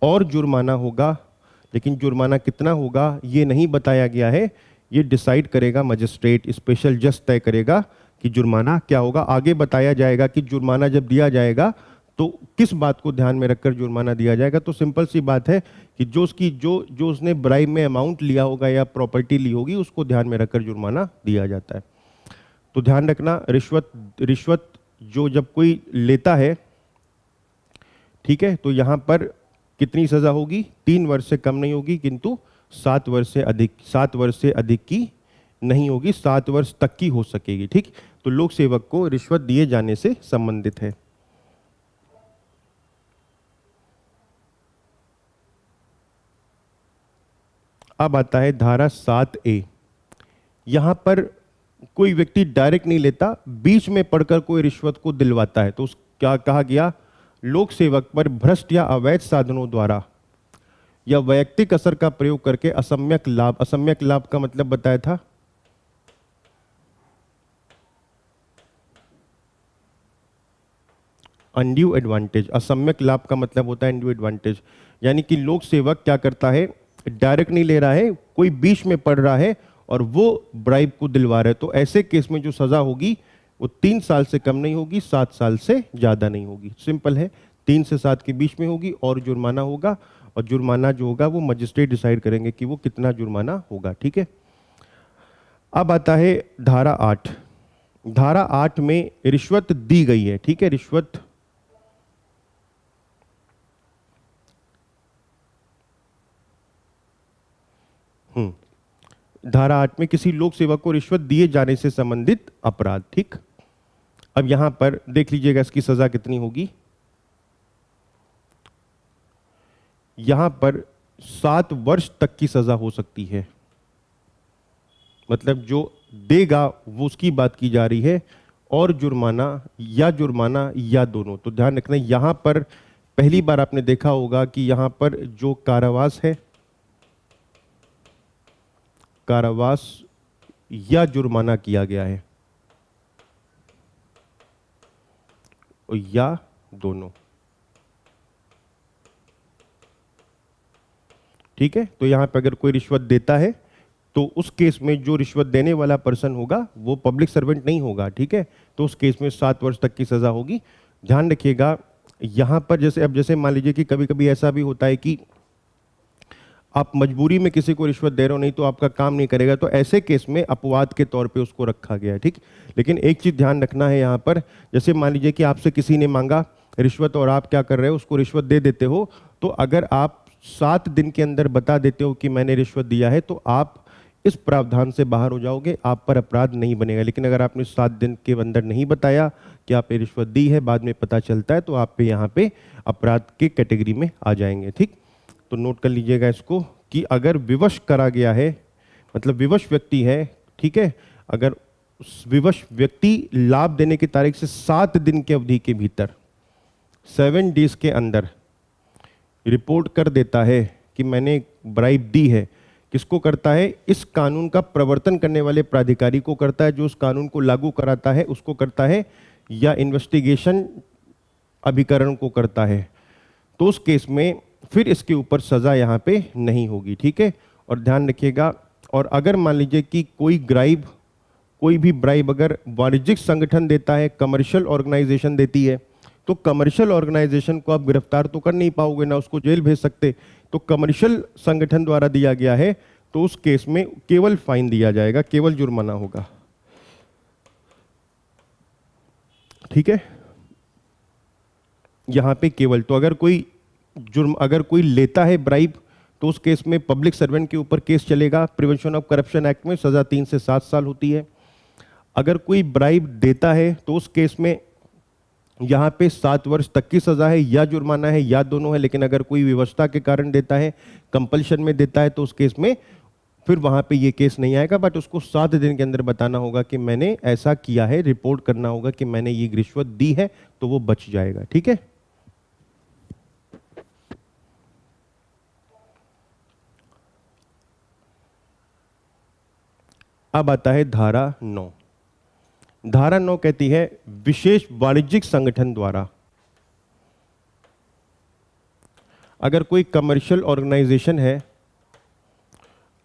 और जुर्माना होगा, लेकिन जुर्माना कितना होगा ये नहीं बताया गया है, ये डिसाइड करेगा मजिस्ट्रेट, स्पेशल जज तय करेगा कि जुर्माना क्या होगा। आगे बताया जाएगा कि जुर्माना जब दिया जाएगा तो किस बात को ध्यान में रखकर जुर्माना दिया जाएगा। तो सिंपल सी बात है कि जो उसने ब्राइब में अमाउंट लिया होगा या प्रॉपर्टी ली होगी उसको ध्यान में रखकर जुर्माना दिया जाता है। तो ध्यान रखना, रिश्वत जो जब कोई लेता है, ठीक है, तो यहाँ पर कितनी सज़ा होगी, 3 वर्ष से कम नहीं होगी, किंतु 7 वर्ष से अधिक की नहीं होगी, 7 वर्ष तक की हो सकेगी। ठीक, तो लोक सेवक को रिश्वत दिए जाने से संबंधित है। अब आता है धारा 7A। यहां पर कोई व्यक्ति डायरेक्ट नहीं लेता, बीच में पढ़कर कोई रिश्वत को दिलवाता है। तो क्या कहा गया, लोक सेवक पर भ्रष्ट या अवैध साधनों द्वारा या वैयक्तिक असर का प्रयोग करके असम्यक लाभ का मतलब बताया था, अनड्यू एडवांटेज। असम्यक लाभ का मतलब होता है अनड्यू एडवांटेज, यानी कि लोक सेवक क्या करता है, डायरेक्ट नहीं ले रहा है, कोई बीच में पड़ रहा है और वो ब्राइब को दिलवा रहा है। तो ऐसे केस में जो सजा होगी वो 3 साल से कम नहीं होगी, 7 साल से ज़्यादा नहीं होगी। सिंपल है, 3 से 7 के बीच में होगी और जुर्माना होगा। और जुर्माना जो होगा वो मजिस्ट्रेट डिसाइड करेंगे कि वो कितना जुर्माना होगा। ठीक है, अब आता है धारा 8। धारा 8 में रिश्वत दी गई है। ठीक है, रिश्वत धारा 8 में किसी लोक सेवक को रिश्वत दिए जाने से संबंधित अपराध। ठीक, अब यहां पर देख लीजिएगा इसकी सजा कितनी होगी। यहां पर 7 वर्ष तक की सजा हो सकती है, मतलब जो देगा वो उसकी बात की जा रही है, और जुर्माना या दोनों। तो ध्यान रखना, यहां पर पहली बार आपने देखा होगा कि यहां पर जो कारावास है, कारावास या जुर्माना किया गया है, या दोनों। ठीक है, तो यहां पर अगर कोई रिश्वत देता है तो उस केस में जो रिश्वत देने वाला पर्सन होगा वो पब्लिक सर्वेंट नहीं होगा। ठीक है, तो उस केस में 7 वर्ष तक की सजा होगी। ध्यान रखिएगा, यहां पर जैसे मान लीजिए कि कभी कभी ऐसा भी होता है कि आप मजबूरी में किसी को रिश्वत दे रहे हो, नहीं तो आपका काम नहीं करेगा, तो ऐसे केस में अपवाद के तौर पे उसको रखा गया है, ठीक। लेकिन एक चीज़ ध्यान रखना है यहाँ पर, जैसे मान लीजिए कि आपसे किसी ने मांगा रिश्वत और आप क्या कर रहे हो, उसको रिश्वत दे देते हो, तो अगर आप 7 दिन के अंदर बता देते हो कि मैंने रिश्वत दिया है, तो आप इस प्रावधान से बाहर हो जाओगे, आप पर अपराध नहीं बनेगा। लेकिन अगर आपने 7 दिन के अंदर नहीं बताया कि आपने रिश्वत दी है, बाद में पता चलता है, तो आप पे यहाँ पे अपराध के कैटेगरी में आ जाएंगे, ठीक। तो नोट कर लीजिएगा इसको कि अगर विवश करा गया है, मतलब विवश व्यक्ति है, ठीक है, अगर उस विवश व्यक्ति लाभ देने की तारीख से 7 दिन की अवधि के भीतर 7 डेज के अंदर रिपोर्ट कर देता है कि मैंने ब्राइब दी है, किसको करता है, इस कानून का प्रवर्तन करने वाले प्राधिकारी को करता है, जो उस कानून को लागू कराता है उसको करता है, या इन्वेस्टिगेशन अभिकरण को करता है, तो उस केस में फिर इसके ऊपर सज़ा यहाँ पे नहीं होगी, ठीक है। और ध्यान रखिएगा, और अगर मान लीजिए कि कोई भी ब्राइब अगर वाणिज्यिक संगठन देता है, कमर्शियल ऑर्गेनाइजेशन देती है, तो कमर्शियल ऑर्गेनाइजेशन को आप गिरफ्तार तो कर नहीं पाओगे, ना उसको जेल भेज सकते, तो कमर्शियल संगठन द्वारा दिया गया है, तो उस केस में केवल फाइन दिया जाएगा, केवल जुर्माना होगा, ठीक है। यहां पे केवल, तो अगर कोई लेता है ब्राइब, तो उस केस में पब्लिक सर्वेंट के ऊपर केस चलेगा। प्रिवेंशन ऑफ करप्शन एक्ट में सजा 3 से 7 साल होती है। अगर कोई ब्राइब देता है तो उस केस में यहाँ पे 7 वर्ष तक की सजा है, या जुर्माना है, या दोनों है। लेकिन अगर कोई विवशता के कारण देता है, कंपल्शन में देता है, तो उस केस में फिर वहाँ पे ये केस नहीं आएगा, बट उसको 7 दिन के अंदर बताना होगा कि मैंने ऐसा किया है, रिपोर्ट करना होगा कि मैंने ये रिश्वत दी है, तो वो बच जाएगा, ठीक है। अब आता है धारा 9। धारा 9 कहती है विशेष वाणिज्यिक संगठन द्वारा अगर कोई कमर्शियल ऑर्गेनाइजेशन है,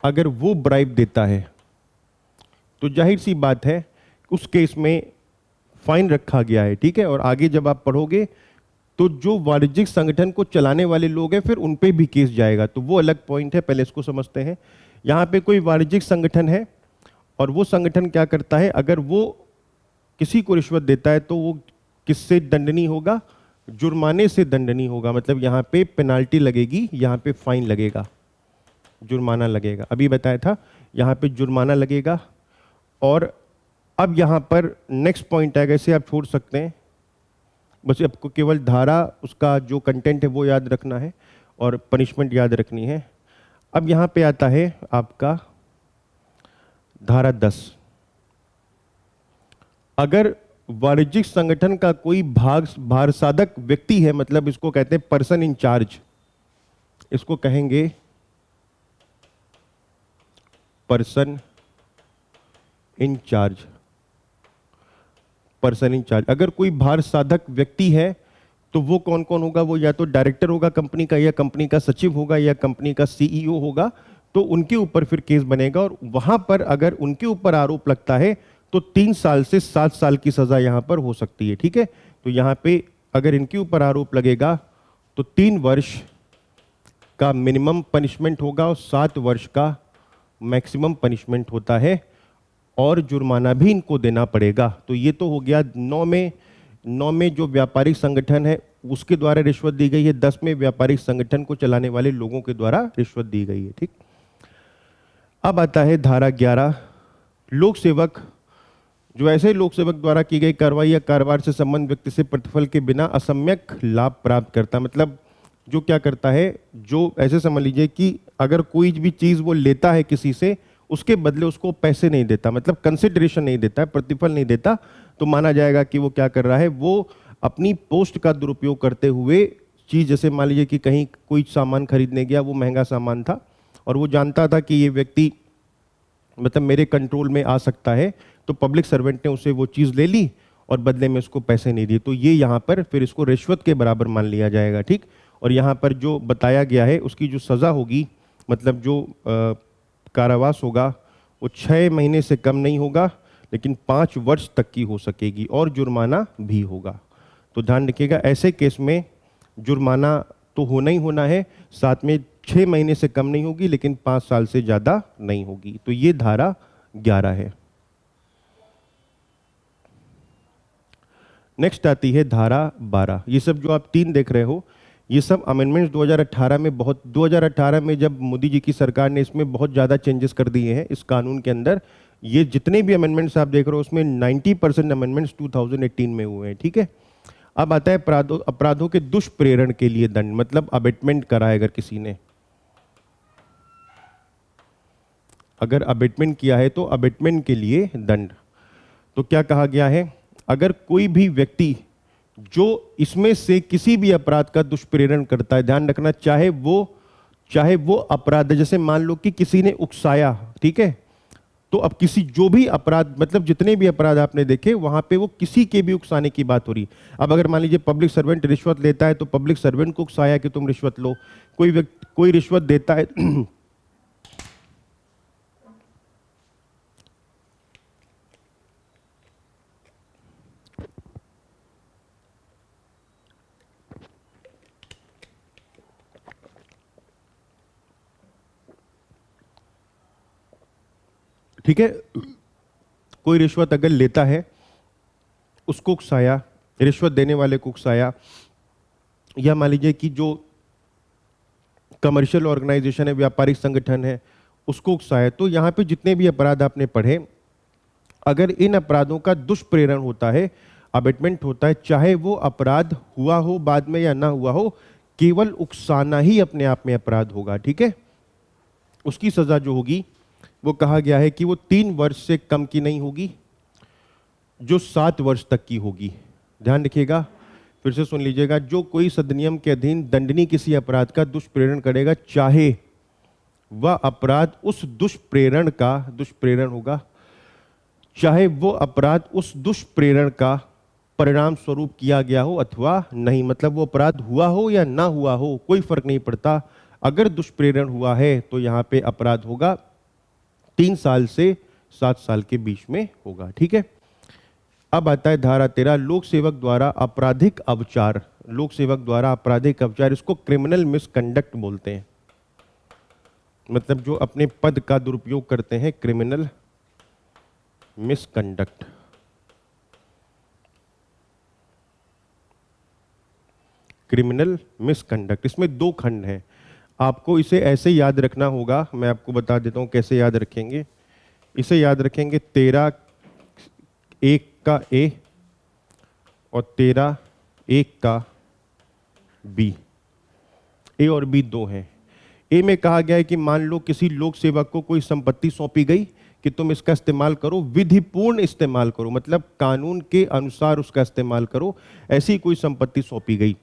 अगर वो ब्राइब देता है, तो जाहिर सी बात है उस केस में फाइन रखा गया है, ठीक है। और आगे जब आप पढ़ोगे तो जो वाणिज्यिक संगठन को चलाने वाले लोग हैं, फिर उन पे भी केस जाएगा, तो वो अलग पॉइंट है, पहले इसको समझते हैं। यहाँ पे कोई वाणिज्यिक संगठन है और वो संगठन क्या करता है, अगर वो किसी को रिश्वत देता है तो वो किससे दंडनीय होगा, जुर्माने से दंडनीय होगा। मतलब यहाँ पे पेनाल्टी लगेगी, यहाँ पे फाइन लगेगा, जुर्माना लगेगा। अभी बताया था यहाँ पे जुर्माना लगेगा। और अब यहाँ पर नेक्स्ट पॉइंट आएगा, इसे आप छोड़ सकते हैं, बस आपको केवल धारा उसका जो कंटेंट है वो याद रखना है और पनिशमेंट याद रखनी है। अब यहाँ पे आता है आपका धारा 10। अगर वाणिज्यिक संगठन का कोई भार साधक व्यक्ति है, मतलब इसको कहते हैं पर्सन इन चार्ज, इसको कहेंगे person in charge, person in charge. अगर कोई भार साधक व्यक्ति है तो वो कौन कौन होगा, वो या तो डायरेक्टर होगा कंपनी का, या कंपनी का सचिव होगा, या कंपनी का सीईओ होगा, तो उनके ऊपर फिर केस बनेगा। और वहां पर अगर उनके ऊपर आरोप लगता है तो 3 साल से 7 साल की सजा यहां पर हो सकती है, ठीक है। तो यहां पे अगर इनके ऊपर आरोप लगेगा तो 3 वर्ष का मिनिमम पनिशमेंट होगा और 7 वर्ष का मैक्सिमम पनिशमेंट होता है, और जुर्माना भी इनको देना पड़ेगा। तो ये तो हो गया 9 में जो व्यापारिक संगठन है उसके द्वारा रिश्वत दी गई है, 10 में व्यापारिक संगठन को चलाने वाले लोगों के द्वारा रिश्वत दी गई है, ठीक। अब आता है धारा 11। लोक सेवक, जो ऐसे लोक सेवक द्वारा की गई कार्रवाई या कारोबार से संबंध व्यक्ति से प्रतिफल के बिना असम्यक लाभ प्राप्त करता, मतलब जो क्या करता है, जो ऐसे समझ लीजिए कि अगर कोई भी चीज़ वो लेता है किसी से, उसके बदले उसको पैसे नहीं देता, मतलब कंसिडरेशन नहीं देता है, प्रतिफल नहीं देता, तो माना जाएगा कि वो क्या कर रहा है, वो अपनी पोस्ट का दुरुपयोग करते हुए चीज़, जैसे मान लीजिए कि कहीं कोई सामान खरीदने गया, वो महंगा सामान था और वो जानता था कि ये व्यक्ति मतलब मेरे कंट्रोल में आ सकता है, तो पब्लिक सर्वेंट ने उसे वो चीज़ ले ली और बदले में उसको पैसे नहीं दिए, तो ये यहाँ पर फिर इसको रिश्वत के बराबर मान लिया जाएगा, ठीक। और यहाँ पर जो बताया गया है उसकी जो सज़ा होगी, मतलब जो कारावास होगा, वो 6 महीने से कम नहीं होगा, लेकिन 5 वर्ष तक की हो सकेगी, और जुर्माना भी होगा। तो ध्यान रखिएगा, ऐसे केस में जुर्माना तो होना ही होना है, साथ में 6 महीने से कम नहीं होगी, लेकिन 5 साल से ज्यादा नहीं होगी। तो ये धारा 11 है। नेक्स्ट आती है धारा 12। ये सब जो आप 3 देख रहे हो, ये सब अमेंडमेंट्स 2018 में 2018 में जब मोदी जी की सरकार ने इसमें बहुत ज़्यादा चेंजेस कर दिए हैं इस कानून के अंदर। ये जितने भी अमेंडमेंट्स आप देख रहे हो उसमें 90% अमेंडमेंट्स 2018 में हुए हैं, ठीक है। अब आता है अपराधों के दुष्प्रेरण के लिए दंड, मतलब अबेटमेंट करा है अगर किसी ने, अगर अबेटमेंट किया है तो अबेटमेंट के लिए दंड। तो क्या कहा गया है, अगर कोई भी व्यक्ति जो इसमें से किसी भी अपराध का दुष्प्रेरण करता है, ध्यान रखना, चाहे वो अपराध, जैसे मान लो कि किसी ने उकसाया, ठीक है, तो अब किसी जो भी अपराध, मतलब जितने भी अपराध आपने देखे वहां पे वो किसी के भी उकसाने की बात हो रही। अब अगर मान लीजिए पब्लिक सर्वेंट रिश्वत लेता है तो पब्लिक सर्वेंट को उकसाया कि तुम रिश्वत लो। कोई रिश्वत देता है ठीक है, कोई रिश्वत अगर लेता है, उसको उकसाया, रिश्वत देने वाले को उकसाया, या मान लीजिए कि जो कमर्शियल ऑर्गेनाइजेशन है, व्यापारिक संगठन है, उसको उकसाया, तो यहां पे जितने भी अपराध आपने पढ़े, अगर इन अपराधों का दुष्प्रेरण होता है, अबेटमेंट होता है, चाहे वो अपराध हुआ हो बाद में या ना हुआ हो, केवल उकसाना ही अपने आप में अपराध होगा, ठीक है। उसकी सजा जो होगी वो कहा गया है कि वो 3 वर्ष से कम की नहीं होगी, जो 7 वर्ष तक की होगी। ध्यान रखिएगा, फिर से सुन लीजिएगा, जो कोई सदनियम के अधीन दंडनीय किसी अपराध का दुष्प्रेरण करेगा, चाहे वह अपराध उस दुष्प्रेरण होगा, चाहे वो अपराध उस दुष्प्रेरण का परिणाम स्वरूप किया गया हो अथवा नहीं, मतलब वो अपराध हुआ हो या ना हुआ हो, कोई फर्क नहीं पड़ता। अगर दुष्प्रेरण हुआ है तो यहां पे अपराध होगा 3 साल से 7 साल के बीच में होगा, ठीक है। अब आता है धारा 13, लोक सेवक द्वारा आपराधिक अवचार। लोक सेवक द्वारा आपराधिक अवचार, इसको क्रिमिनल मिसकंडक्ट बोलते हैं, मतलब जो अपने पद का दुरुपयोग करते हैं, क्रिमिनल मिसकंडक्ट। क्रिमिनल मिसकंडक्ट, इसमें 2 खंड हैं, आपको इसे ऐसे याद रखना होगा। मैं आपको बता देता हूं कैसे याद रखेंगे। इसे याद रखेंगे 13(1) का ए और 13(1) का बी। ए और बी 2 हैं। ए में कहा गया है कि मान लो किसी लोक सेवक को कोई संपत्ति सौंपी गई कि तुम इसका इस्तेमाल करो, विधिपूर्ण इस्तेमाल करो, मतलब कानून के अनुसार उसका इस्तेमाल करो। ऐसी कोई संपत्ति सौंपी गई,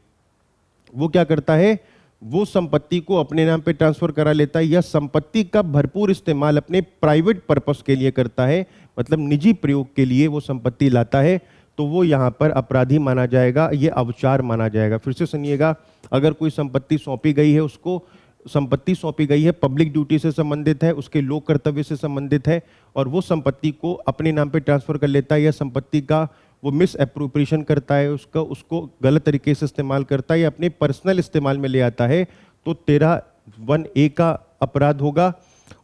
वो क्या करता है, वो संपत्ति को अपने नाम पे ट्रांसफर करा लेता है, या संपत्ति का भरपूर इस्तेमाल अपने प्राइवेट पर्पस के लिए करता है, मतलब निजी प्रयोग के लिए वो संपत्ति लाता है, तो वो यहाँ पर अपराधी माना जाएगा, ये अवचार माना जाएगा। फिर से सुनिएगा, अगर कोई संपत्ति सौंपी गई है, उसको संपत्ति सौंपी गई है, पब्लिक ड्यूटी से संबंधित है, उसके लोक कर्तव्य से संबंधित है, और वो संपत्ति को अपने नाम पे ट्रांसफर कर लेता है, या संपत्ति का वो मिस एप्रोप्रिएशन करता है, उसको गलत तरीके से इस्तेमाल करता है, या अपने पर्सनल इस्तेमाल में ले आता है, तो 13(1) का अपराध होगा।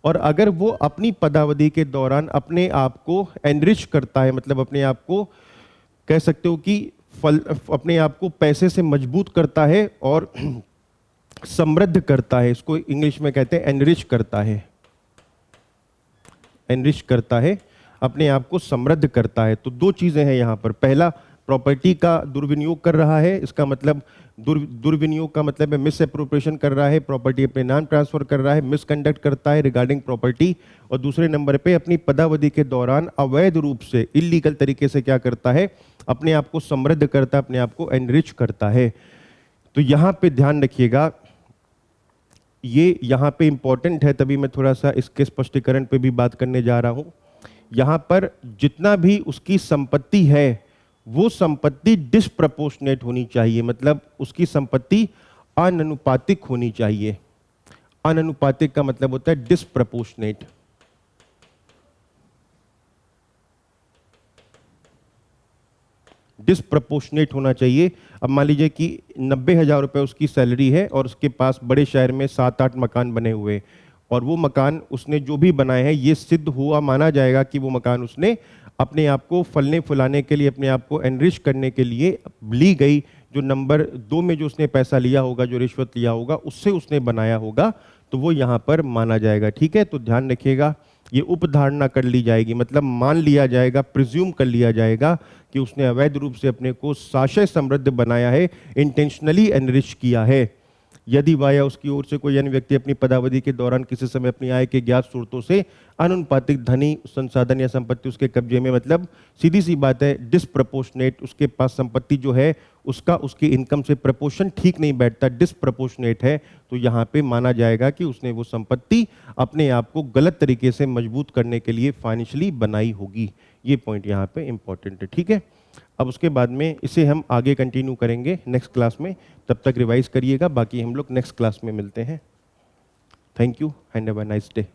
और अगर वो अपनी पदावधि के दौरान अपने आप को एनरिच करता है, मतलब अपने आप को कह सकते हो कि अपने आप को पैसे से मजबूत करता है और समृद्ध करता है, इसको इंग्लिश में कहते हैं एनरिच करता है, एनरिच करता है, अपने आप को समृद्ध करता है। तो 2 चीजें हैं यहां पर। पहला, प्रॉपर्टी का दुर्विनियोग कर रहा है, इसका मतलब दुर्विनियोग का मतलब है मिस एप्रोप्रिएशन कर रहा है, प्रॉपर्टी अपने नाम ट्रांसफर कर रहा है, मिसकंडक्ट करता है रिगार्डिंग प्रॉपर्टी। और दूसरे नंबर पे अपनी पदावधि के दौरान अवैध रूप से, इलीगल तरीके से क्या करता है, अपने आप को समृद्ध करता है, अपने आप को एनरिच करता है। तो यहां पे ध्यान रखिएगा, ये यहां पे इंपॉर्टेंट है, तभी मैं थोड़ा सा इसके स्पष्टीकरण पे भी बात करने जा रहा हूं। यहां पर जितना भी उसकी संपत्ति है, वो संपत्ति डिस्प्रपोर्शनेट होनी चाहिए, मतलब उसकी संपत्ति अननुपातिक होनी चाहिए। अननुपातिक का मतलब होता है डिस्प्रपोर्शनेट। डिसप्रपोर्शनेट होना चाहिए। अब मान लीजिए कि 90,000 रुपये उसकी सैलरी है और उसके पास बड़े शहर में 7-8 मकान बने हुए, और वो मकान उसने जो भी बनाए हैं ये सिद्ध हुआ माना जाएगा कि वो मकान उसने अपने आप को फलने फुलाने के लिए, अपने आप को एनरिच करने के लिए ली गई, जो नंबर 2 में जो उसने पैसा लिया होगा, जो रिश्वत लिया होगा, उससे उसने बनाया होगा, तो वो यहाँ पर माना जाएगा। ठीक है, तो ध्यान रखिएगा, ये उपधारणा कर ली जाएगी, मतलब मान लिया जाएगा, प्रिज्यूम कर लिया जाएगा कि उसने अवैध रूप से अपने को साशय समृद्ध बनाया है, इंटेंशनली एनरिच किया है। यदि वह या उसकी ओर से कोई अन्य व्यक्ति अपनी पदावधि के दौरान किसी समय अपनी आय के ज्ञात स्रोतों से अनुपातिक धनी संसाधन या संपत्ति उसके कब्जे में, मतलब सीधी सी बात है, डिसप्रपोर्शनेट, उसके पास संपत्ति जो है उसका उसकी इनकम से प्रपोर्शन ठीक नहीं बैठता, डिसप्रपोर्शनेट है, तो यहाँ पे माना जाएगा कि उसने वो संपत्ति अपने आप को गलत तरीके से मजबूत करने के लिए फाइनेंशियली बनाई होगी। ये पॉइंट यहाँ पे इंपॉर्टेंट है। ठीक है, अब उसके बाद में इसे हम आगे कंटिन्यू करेंगे नेक्स्ट क्लास में, तब तक रिवाइज करिएगा, बाकी हम लोग नेक्स्ट क्लास में मिलते हैं। Thank you and have a nice day.